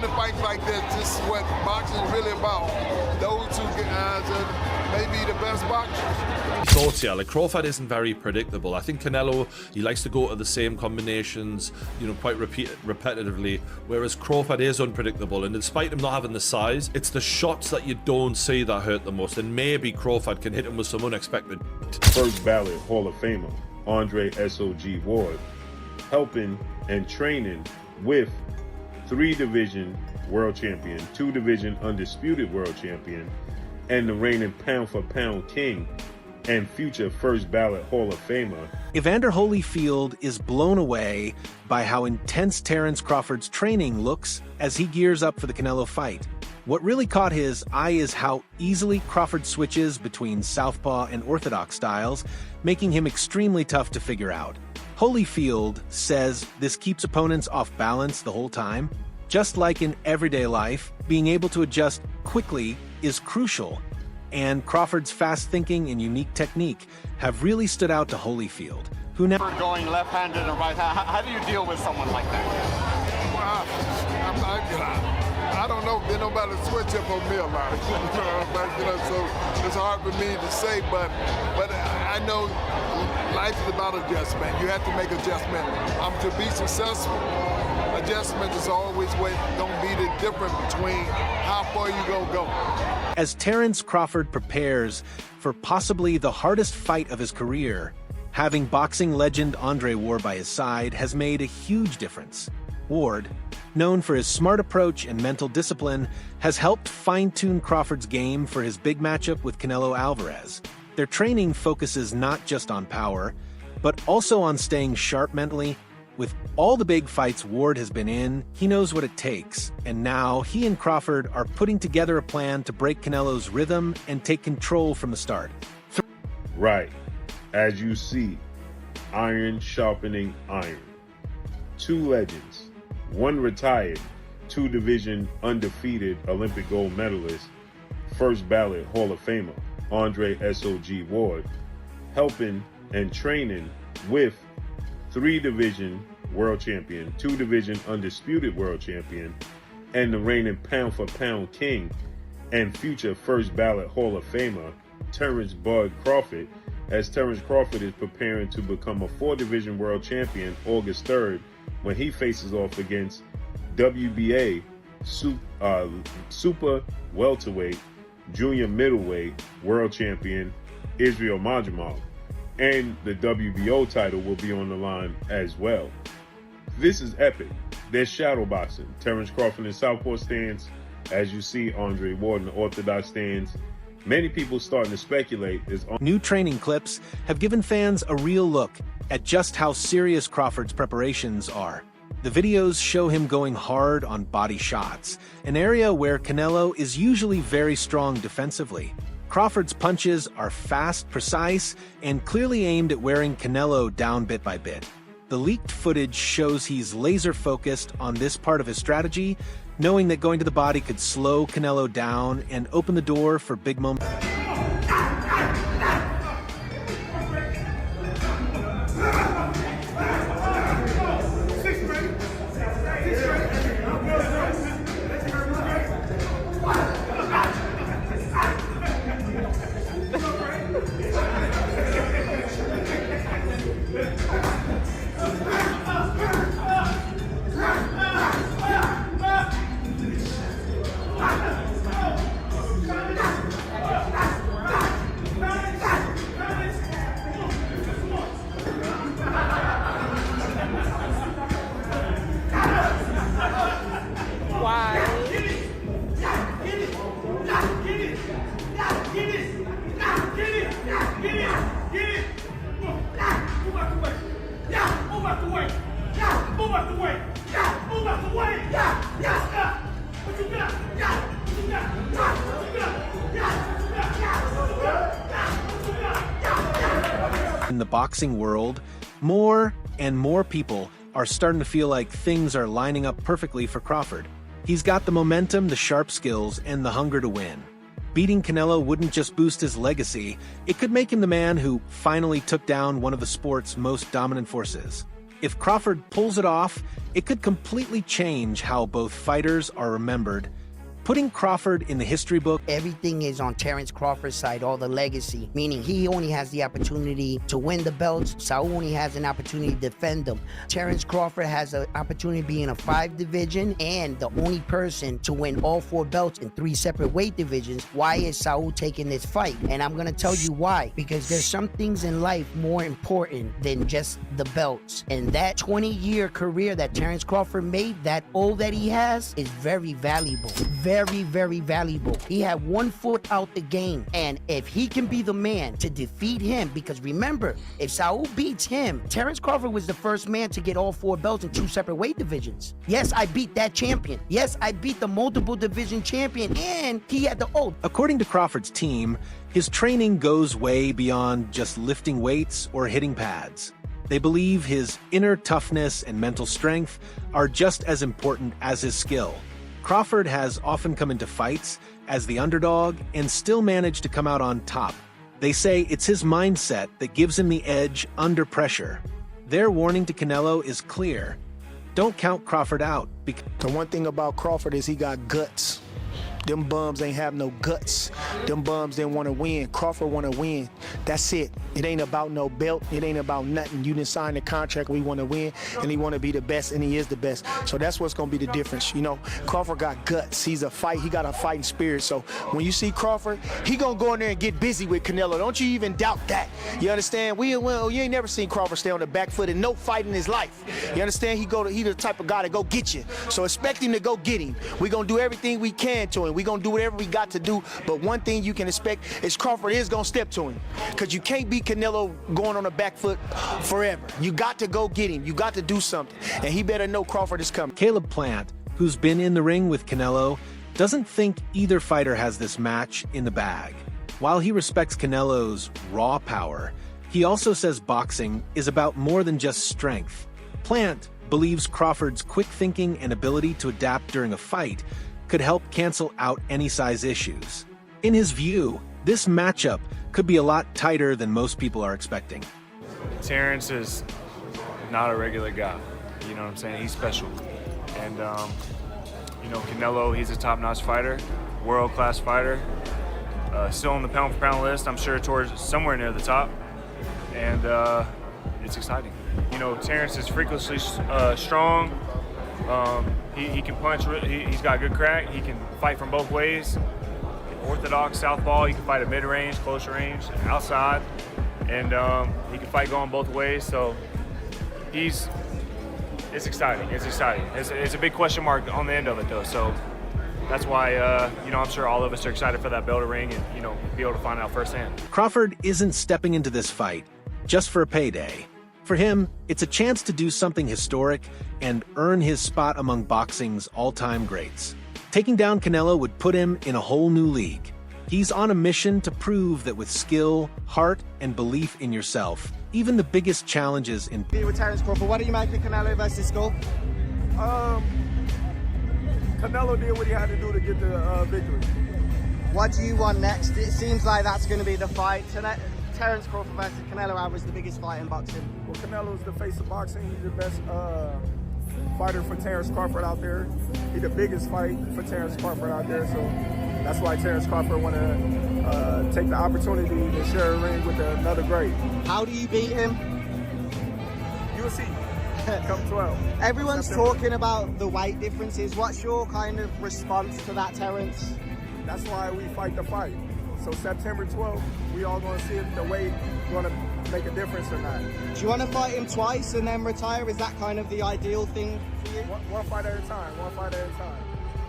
to fights like this. This is what boxing is really about. Those two guys are maybe the best boxers. Thoughts here, like Crawford isn't very predictable. I think Canelo, he likes to go to the same combinations, quite repetitively, whereas Crawford is unpredictable, and despite him not having the size, it's the shots that you don't see that hurt the most, and maybe Crawford can hit him with some unexpected. First ballot Hall of Famer, Andre S.O.G. Ward, helping and training with 3-division world champion, 2-division undisputed world champion, and the reigning pound-for-pound king and future first ballot Hall of Famer. Evander Holyfield is blown away by how intense Terence Crawford's training looks as he gears up for the Canelo fight. What really caught his eye is how easily Crawford switches between southpaw and orthodox styles, making him extremely tough to figure out. Holyfield says this keeps opponents off balance the whole time. Just like in everyday life, being able to adjust quickly is crucial, and Crawford's fast thinking and unique technique have really stood out to Holyfield, who now going left-handed and right. How do you deal with someone like that? Well, I don't know. There's nobody to switch up on me a lot. So it's hard for me to say, but I know life is about adjustment. You have to make adjustment. To be successful, adjustment is always going to be the difference between how far you going to go. As Terence Crawford prepares for possibly the hardest fight of his career, having boxing legend Andre Ward by his side has made a huge difference. Ward, known for his smart approach and mental discipline, has helped fine-tune Crawford's game for his big matchup with Canelo Alvarez. Their training focuses not just on power, but also on staying sharp mentally. With all the big fights Ward has been in, he knows what it takes, and now he and Crawford are putting together a plan to break Canelo's rhythm and take control from the start. Right. As you see, iron sharpening iron. 2 legends, 1 retired, 2-division undefeated Olympic gold medalist, first ballot Hall of Famer, Andre S.O.G. Ward, helping and training with 3-division world champion, 2-division undisputed world champion, and the reigning pound-for-pound king and future first ballot Hall of Famer, Terence Bud Crawford, as Terence Crawford is preparing to become a 4-division world champion August 3rd when he faces off against WBA super welterweight, junior middleweight world champion Israel Madrimov. And the WBO title will be on the line as well. This is epic. There's shadow boxing. Terence Crawford in southpaw stance. As you see, Andre Ward in the orthodox stance. Many people starting to speculate is new training clips have given fans a real look at just how serious Crawford's preparations are. The videos show him going hard on body shots, an area where Canelo is usually very strong defensively. Crawford's punches are fast, precise, and clearly aimed at wearing Canelo down bit by bit. The leaked footage shows he's laser-focused on this part of his strategy, knowing that going to the body could slow Canelo down and open the door for big moments. In the boxing world, more and more people are starting to feel like things are lining up perfectly for Crawford. He's got the momentum, the sharp skills, and the hunger to win. Beating Canelo wouldn't just boost his legacy, it could make him the man who finally took down one of the sport's most dominant forces. If Crawford pulls it off, it could completely change how both fighters are remembered, putting Crawford in the history book. Everything is on Terence Crawford's side, all the legacy, meaning he only has the opportunity to win the belts. Saul only has an opportunity to defend them. Terence Crawford has an opportunity to be in a 5 division and the only person to win all 4 belts in 3 separate weight divisions. Why is Saul taking this fight? And I'm gonna tell you why. Because there's some things in life more important than just the belts. And that 20-year career that Terence Crawford made, that all that he has, is very valuable. Very, very valuable. He had 1 foot out the game. And if he can be the man to defeat him, because remember, if Saul beats him, Terence Crawford was the first man to get all 4 belts in 2 separate weight divisions. Yes, I beat that champion. Yes, I beat the multiple division champion, and he had the oath. According to Crawford's team, his training goes way beyond just lifting weights or hitting pads. They believe his inner toughness and mental strength are just as important as his skill. Crawford has often come into fights as the underdog and still managed to come out on top. They say it's his mindset that gives him the edge under pressure. Their warning to Canelo is clear. Don't count Crawford out. The one thing about Crawford is he got guts. Them bums ain't have no guts. Them bums didn't want to win. Crawford want to win. That's it. It ain't about no belt. It ain't about nothing. You didn't sign the contract. We want to win, and he want to be the best, and he is the best. So that's what's going to be the difference. You know, Crawford got guts. He got a fighting spirit. So when you see Crawford, he going to go in there and get busy with Canelo. Don't you even doubt that. You understand? You ain't never seen Crawford stay on the back foot in no fight in his life. You understand? He the type of guy to go get you. So expect him to go get him. We going to do everything we can to him. We going to do whatever we got to do, but one thing you can expect is Crawford is going to step to him, because you can't beat Canelo going on the back foot forever. You got to go get him. You got to do something, and he better know Crawford is coming. Caleb Plant, who's been in the ring with Canelo, doesn't think either fighter has this match in the bag. While he respects Canelo's raw power, he also says boxing is about more than just strength. Plant believes Crawford's quick thinking and ability to adapt during a fight could help cancel out any size issues. In his view, this matchup could be a lot tighter than most people are expecting. Terence is not a regular guy. You know what I'm saying? He's special. And, you know, Canelo, he's a top-notch fighter, world-class fighter. Still on the pound-for-pound list, I'm sure towards somewhere near the top. And it's exciting. You know, Terence is freakishly strong. He can punch, he's got good crack, he can fight from both ways. Orthodox, southpaw, he can fight at mid-range, close range, outside, and he can fight going both ways, so it's exciting, it's exciting. It's a big question mark on the end of it though, so that's why, you know, I'm sure all of us are excited for that bell to ring and, you know, be able to find out firsthand. Crawford isn't stepping into this fight just for a payday. For him, it's a chance to do something historic and earn his spot among boxing's all-time greats. Taking down Canelo would put him in a whole new league. He's on a mission to prove that with skill, heart, and belief in yourself, even the biggest challenges in... With Terence Crawford, what do you make of Canelo versus Skull? Canelo did what he had to do to get the victory. What do you want next? It seems like that's going to be the fight. Terence Crawford versus Canelo Alvarez, the biggest fight in boxing. Well, Canelo's the face of boxing. He's the best fighter for Terence Crawford out there. He's the biggest fight for Terence Crawford out there. So that's why Terence Crawford want to take the opportunity to share a ring with another great. How do you beat him? You'll see. Come 12. Everyone's talking about the weight differences. What's your kind of response to that, Terence? That's why we fight the fight. So September 12th, we all going to see if the weight going to make a difference or not. Do you want to fight him twice and then retire? Is that kind of the ideal thing for you? One fight at a time, one fight at a time.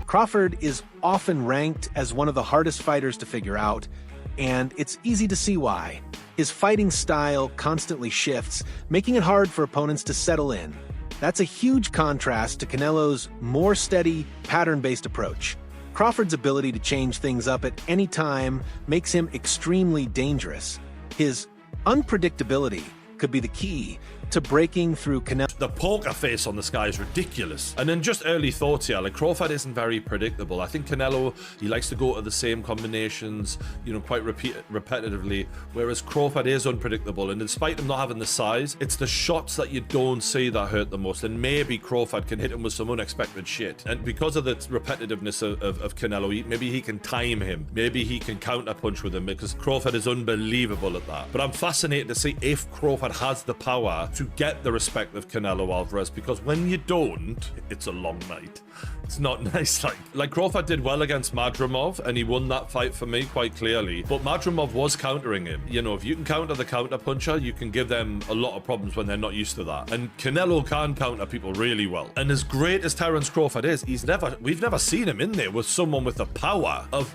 Crawford is often ranked as one of the hardest fighters to figure out, and it's easy to see why. His fighting style constantly shifts, making it hard for opponents to settle in. That's a huge contrast to Canelo's more steady, pattern-based approach. Crawford's ability to change things up at any time makes him extremely dangerous. His unpredictability could be the key to breaking through Canelo. The poker face on this guy is ridiculous. And then just early thoughts here, like Crawford isn't very predictable. I think Canelo, he likes to go to the same combinations, you know, quite repetitively, whereas Crawford is unpredictable. And despite him not having the size, it's the shots that you don't see that hurt the most. And maybe Crawford can hit him with some unexpected shit. And because of the repetitiveness of Canelo, maybe he can time him. Maybe he can counterpunch with him, because Crawford is unbelievable at that. But I'm fascinated to see if Crawford has the power to get the respect of Canelo Alvarez, because when you don't, it's a long night. It's not nice. Like Crawford did well against Madrimov, and he won that fight for me quite clearly. But Madrimov was countering him. You know, if you can counter the counter puncher, you can give them a lot of problems when they're not used to that. And Canelo can counter people really well. And as great as Terence Crawford is, we've never seen him in there with someone with the power of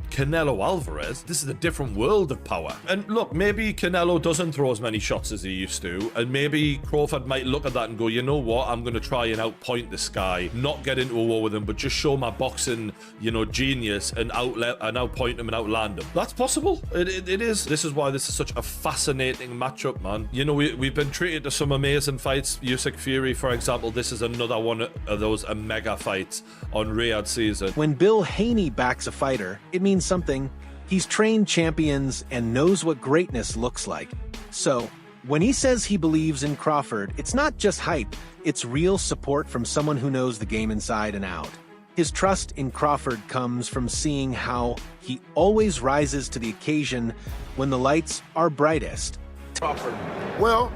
Canelo Alvarez. This is a different world of power. And look, maybe Canelo doesn't throw as many shots as he used to, and maybe Crawford might look at that and go, you know what, I'm going to try and outpoint this guy, not get into a war with him, but just show my boxing, you know, genius and outpoint him and outland him. That's possible. It is. This is why this is such a fascinating matchup, man. You know, we've been treated to some amazing fights. Usyk Fury, for example, this is another one of those mega fights on Riyadh season. When Bill Haney backs a fighter, it means something. He's trained champions and knows what greatness looks like. So, when he says he believes in Crawford, it's not just hype, it's real support from someone who knows the game inside and out. His trust in Crawford comes from seeing how he always rises to the occasion when the lights are brightest. Crawford. Well,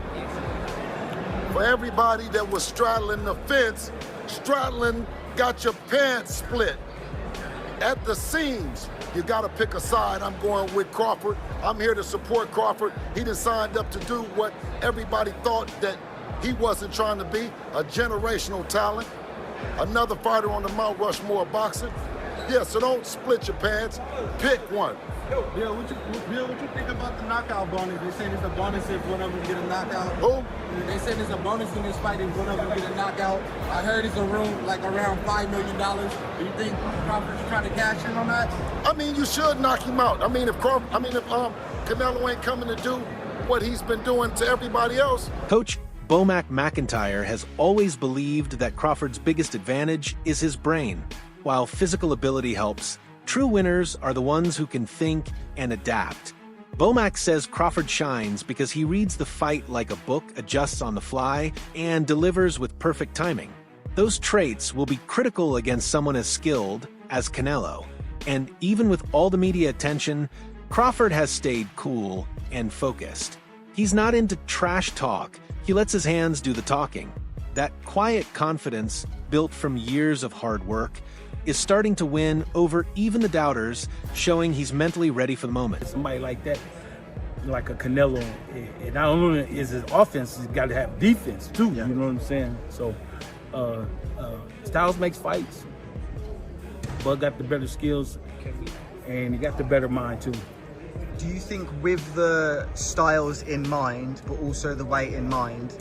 for everybody that was straddling the fence, straddling got your pants split at the seams. You got to pick a side. I'm going with Crawford. I'm here to support Crawford. He done signed up to do what everybody thought that he wasn't trying to be, a generational talent, another fighter on the Mount Rushmore of boxing. Yeah, so don't split your pants. Pick one. Bill, what you think about the knockout bonus? They say there's a bonus if one of them get a knockout. Who? They said there's a bonus in this fight if one of them get a knockout. I heard it's around $5 million. Do you think Crawford's trying to cash in on that? I mean, you should knock him out. I mean, if Canelo ain't coming to do what he's been doing to everybody else. Coach Bomac McIntyre has always believed that Crawford's biggest advantage is his brain. While physical ability helps, true winners are the ones who can think and adapt. Bomac says Crawford shines because he reads the fight like a book, adjusts on the fly, and delivers with perfect timing. Those traits will be critical against someone as skilled as Canelo. And even with all the media attention, Crawford has stayed cool and focused. He's not into trash talk. He lets his hands do the talking. That quiet confidence, built from years of hard work, is starting to win over even the doubters, showing he's mentally ready for the moment. Somebody like that, like a Canelo, and not only is his offense, he's got to have defense too, you know what I'm saying? So, styles makes fights. Bud got the better skills, and he got the better mind too. Do you think with the styles in mind, but also the weight in mind,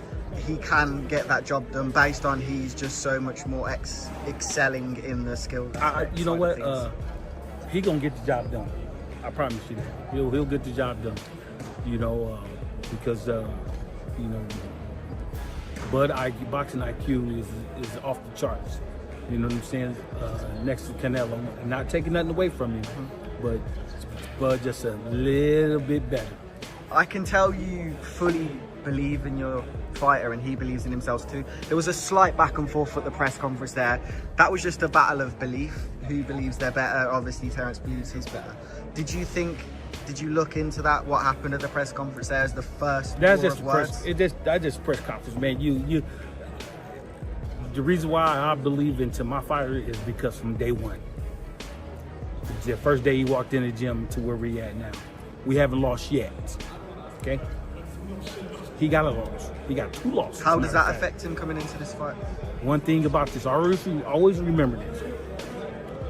he can get that job done based on he's just so much more excelling in the skill? You know what? He gonna get the job done. I promise you that. He'll get the job done. You know, because you know, Bud boxing IQ is off the charts. You know what I'm saying? Next to Canelo, not taking nothing away from him, but Bud just a little bit better. I can tell you fully believe in your fighter and he believes in himself too. There was a slight back and forth at the press conference there. That was just a battle of belief. Who believes they're better? Obviously Terence believes he's better. Did you look into that? What happened at the press conference there as the first that's war just of words? That's just press conference, man. You the reason why I believe into my fighter is because from day one. The first day he walked in the gym to where we at now. We haven't lost yet. Okay? He got a loss. He got 2 losses. How does that affect him coming into this fight? One thing about this, always remember this.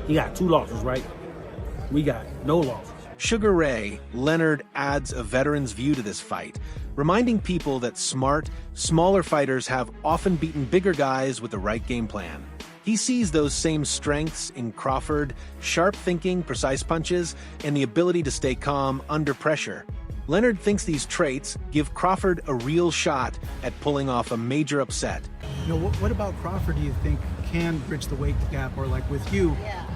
He got 2 losses, right? We got no losses. Sugar Ray Leonard adds a veteran's view to this fight, reminding people that smart, smaller fighters have often beaten bigger guys with the right game plan. He sees those same strengths in Crawford: sharp thinking, precise punches, and the ability to stay calm under pressure. Leonard thinks these traits give Crawford a real shot at pulling off a major upset. You know, what about Crawford do you think can bridge the weight gap? Or like with you,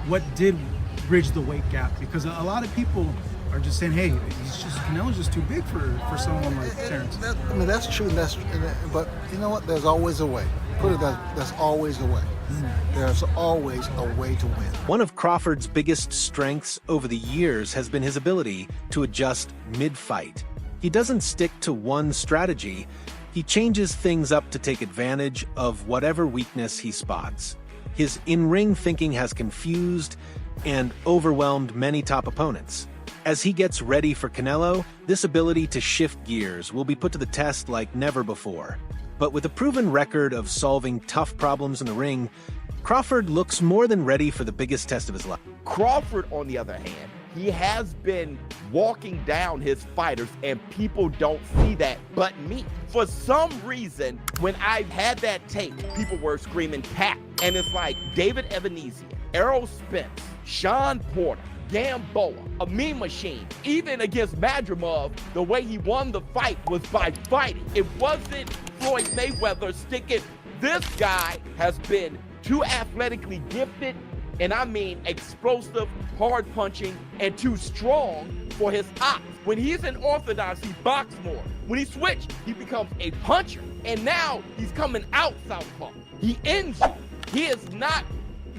what did bridge the weight gap? Because a lot of people are just saying, hey, Canelo's just too big for someone like Terence. I mean, that's true, but you know what? There's always a way. Put it that, there's always a way. There's always a way to win. One of Crawford's biggest strengths over the years has been his ability to adjust mid-fight. He doesn't stick to one strategy. He changes things up to take advantage of whatever weakness he spots. His in-ring thinking has confused and overwhelmed many top opponents. As he gets ready for Canelo, this ability to shift gears will be put to the test like never before. But with a proven record of solving tough problems in the ring, Crawford looks more than ready for the biggest test of his life. Crawford, on the other hand, he has been walking down his fighters, and people don't see that but me. For some reason, when I had that tape, people were screaming tap. And it's like David Evander, Errol Spence, Sean Porter, Gamboa, a meme machine. Even against Madrimov, the way he won the fight was by fighting. It wasn't Floyd Mayweather sticking. This guy has been too athletically gifted, and I mean explosive, hard punching, and too strong for his ops. When he's in orthodox, he boxes more. When he switched, he becomes a puncher. And now he's coming out southpaw. He ends you. He is not,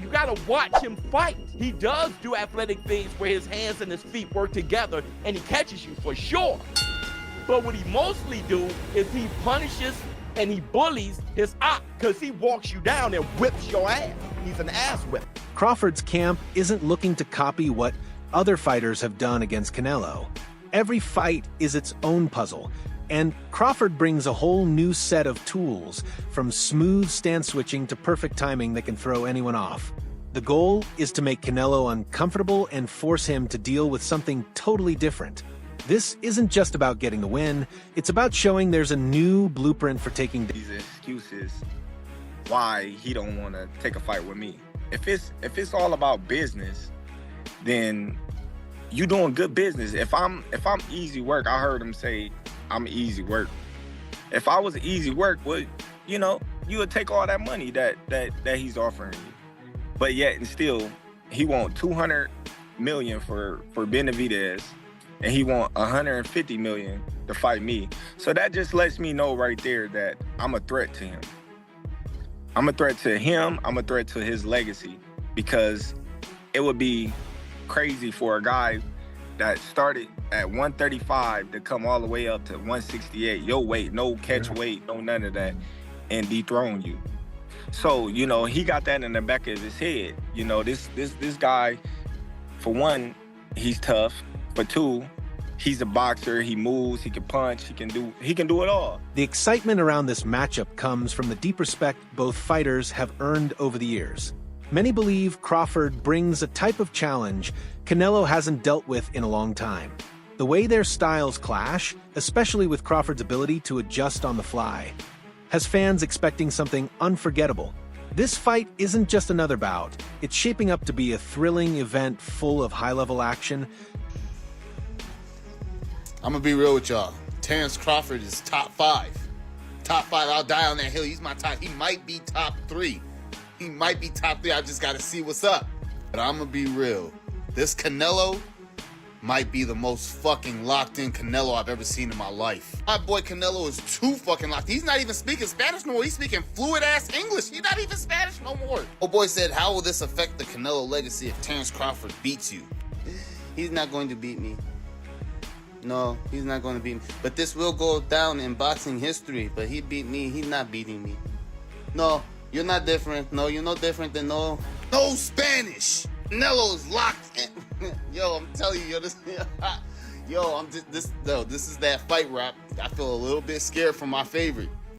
you gotta watch him fight. He does do athletic things where his hands and his feet work together and he catches you for sure. But what he mostly do is he punishes and he bullies his op because he walks you down and whips your ass. He's an ass whip. Crawford's camp isn't looking to copy what other fighters have done against Canelo. Every fight is its own puzzle, and Crawford brings a whole new set of tools, from smooth stance switching to perfect timing that can throw anyone off. The goal is to make Canelo uncomfortable and force him to deal with something totally different. This isn't just about getting the win, it's about showing there's a new blueprint for taking these excuses why he don't want to take a fight with me. If it's all about business, then you doing good business. If I'm easy work, I heard him say I'm easy work. If I was easy work, well, you know, you would take all that money that he's offering you. But yet and still, he want $200 million for Benavidez, and he want $150 million to fight me. So that just lets me know right there that I'm a threat to him. I'm a threat to him. I'm a threat to his legacy, because it would be crazy for a guy that started at 135 to come all the way up to 168, your weight, no catch weight, no none of that, and dethrone you. So, you know, he got that in the back of his head. You know, this guy, for one, he's tough. For two, he's a boxer. He moves, he can punch, he can do it all. The excitement around this matchup comes from the deep respect both fighters have earned over the years. Many believe Crawford brings a type of challenge Canelo hasn't dealt with in a long time. The way their styles clash, especially with Crawford's ability to adjust on the fly, has fans expecting something unforgettable. This fight isn't just another bout. It's shaping up to be a thrilling event full of high-level action. I'm gonna be real with y'all. Terence Crawford is top 5. Top 5, I'll die on that hill. He's my top. He might be top 3. He might be top 3. I just gotta see what's up. But I'm gonna be real. This Canelo might be the most fucking locked in Canelo I've ever seen in my life. My boy Canelo is too fucking locked. He's not even speaking Spanish no more. He's speaking fluid ass English. He's not even Spanish no more. Oh boy said, how will this affect the Canelo legacy if Terence Crawford beats you? He's not going to beat me. No, he's not going to beat me. But this will go down in boxing history. But he beat me. He's not beating me. No, you're not different. No, you're no different than no Spanish. Canelo is locked in. Yo, I'm telling you, this is that fight rap. I feel a little bit scared for my favorite.